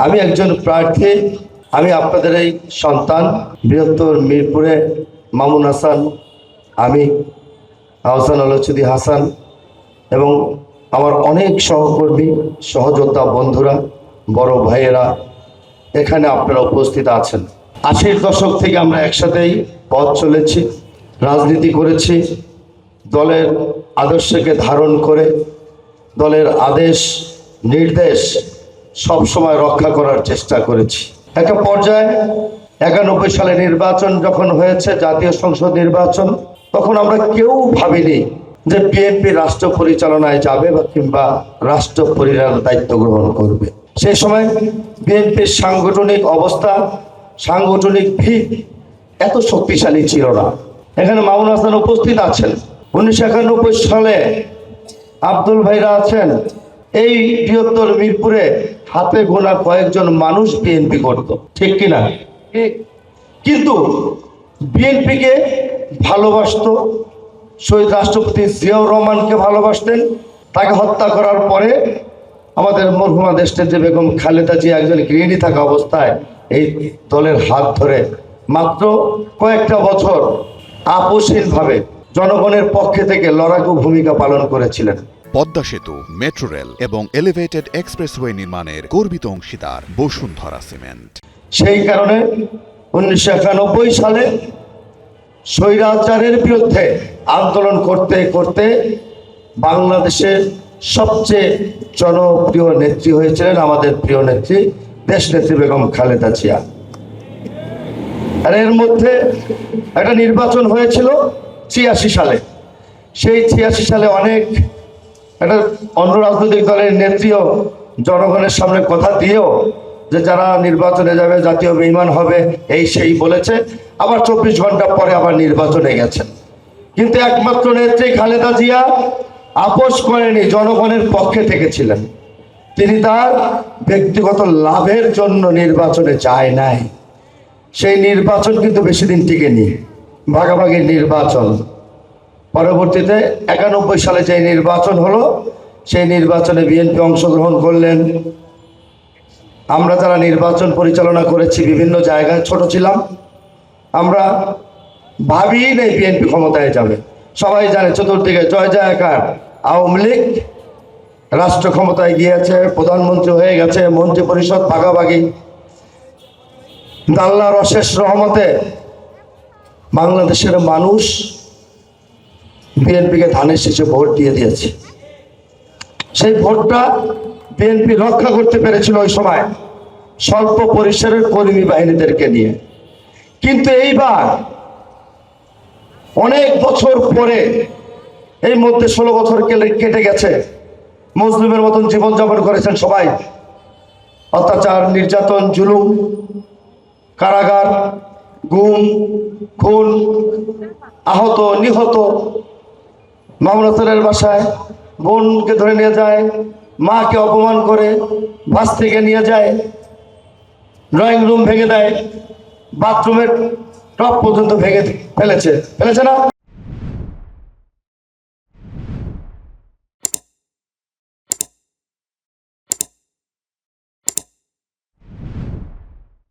আমি একজন প্রার্থী, আমি আপনাদের এই সন্তান, বৃহত্তর মিরপুরে মামুন হাসান, আমি আহসান আলোচুদি হাসান এবং আমার অনেক সহকর্মী, সহযোদ্ধা বন্ধুরা, বড় ভাইয়েরা এখানে আপনারা উপস্থিত আছেন। 80-র দশক থেকে আমরা একসাথেই পথ চলেছি, রাজনীতি করেছি, দলের আদর্শকে ধারণ করে দলের আদেশ নির্দেশ সব সময় রক্ষা করার চেষ্টা করেছি। একটা পর্যায়ে 91 সালে নির্বাচন যখন হয়েছে, জাতীয় সংসদ নির্বাচন, তখন আমরা কেউ ভাবিনি যে বিএনপি রাষ্ট্র পরিচালনায় যাবে বা কিংবা রাষ্ট্র পরিচালনার দায়িত্ব গ্রহণ করবে। সেই সময় বিএনপির সাংগঠনিক অবস্থা, সাংগঠনিক ভিত এত শক্তিশালী ছিল না। এখানে মামুন হাসান উপস্থিত আছেন। 1991 সালে আব্দুল ভাইরা আছেন। এই বৃহত্তর মিরপুরে হাতে গোনা কয়েকজন মানুষ বিএনপি করত, ঠিক কিনা? কিন্তু বিএনপিকে ভালোবাসতো, শহীদ রাষ্ট্রপতি জিয়াউর রহমানকে ভালোবাসতেন। তাকে হত্যা করার পরে আমাদের মরহুমা দেশনেত্রী বেগম খালেদা জিয়া একজন গৃহিণী থাকা অবস্থায় এই দলের হাত ধরে মাত্র কয়েকটা বছর আপোষহীনভাবে জনগণের পক্ষে থেকে লড়াকু ভূমিকা পালন করেছিলেন। পদ্মা সেতু, মেট্রো রেল এবং এলিভেটেড এক্সপ্রেসওয়ে নির্মাণের গর্বিত অংশীদার বসুন্ধরা সিমেন্ট। সেই কারণে 1991 সালে স্বৈরাচারের বিরুদ্ধে আন্দোলন করতে করতে বাংলাদেশের সবচেয়ে জনপ্রিয় নেত্রী হয়েছিলেন আমাদের প্রিয় নেত্রী দেশনেত্রী বেগম খালেদা জিয়া। আর এর মধ্যে একটা নির্বাচন হয়েছিল 86 সালে। সেই 86 সালে অনেক একটা অন্য রাজনৈতিক দলের নেত্রীও জনগণের সামনে কথা দিয়েও যে যারা নির্বাচনে যাবে জাতীয় বেঈমান হবে এই সেই বলেছে, আবার 24 ঘন্টা পরে আবার নির্বাচনে গেছেন। কিন্তু একমাত্র নেত্রী খালেদা জিয়া আপোষ করেনি, জনগণের পক্ষে থেকেছিলেন। তিনি তার ব্যক্তিগত লাভের জন্য নির্বাচনে যায় নাই। সেই নির্বাচন কিন্তু বেশি দিন টিকেনি, ভাগাভাগি নির্বাচন। পরবর্তীতে 91 সালে যে নির্বাচন হলো, সেই নির্বাচনে বিএনপি অংশগ্রহণ করলেন। আমরা যারা নির্বাচন পরিচালনা করেছি বিভিন্ন জায়গায়, ছোট ছিলাম, আমরা ভাবিই নেই বিএনপি ক্ষমতায় যাবে। সবাই জানে চতুর্দিকে জয় জয়কার, আওয়ামী লীগ রাষ্ট্র ক্ষমতায় গিয়েছে, প্রধানমন্ত্রী হয়ে গেছে, মন্ত্রী পরিষদ ভাগাভাগি। আল্লাহর অশেষ রহমতে বাংলাদেশের মানুষ বিএনপিকে ধানের শীষে ভোট দিয়ে দিয়েছে। সেই ভোটটা বিএনপি রক্ষা করতে পেরেছিল ওই সময় স্বল্প পরিসরের কর্মী বাহিনীদেরকে নিয়ে। কিন্তু এইবার অনেক বছর পরে, এই মধ্যে 16 বছর কেটে গেছে, মুসলিমের মতন জীবনযাপন করেছেন সবাই। অত্যাচার, নির্যাতন, জুলুম, কারাগার, গুম, খুন, আহত, নিহত। মামুন হাসানের বাসায় বোনকে ধরে নিয়ে যায়, মাকে অপমান করে বাস থেকে নিয়ে যায়, ড্রয়িং রুম ভেঙে দেয়, বাথরুমের টপ পর্যন্ত ভেঙে ফেলেছে না?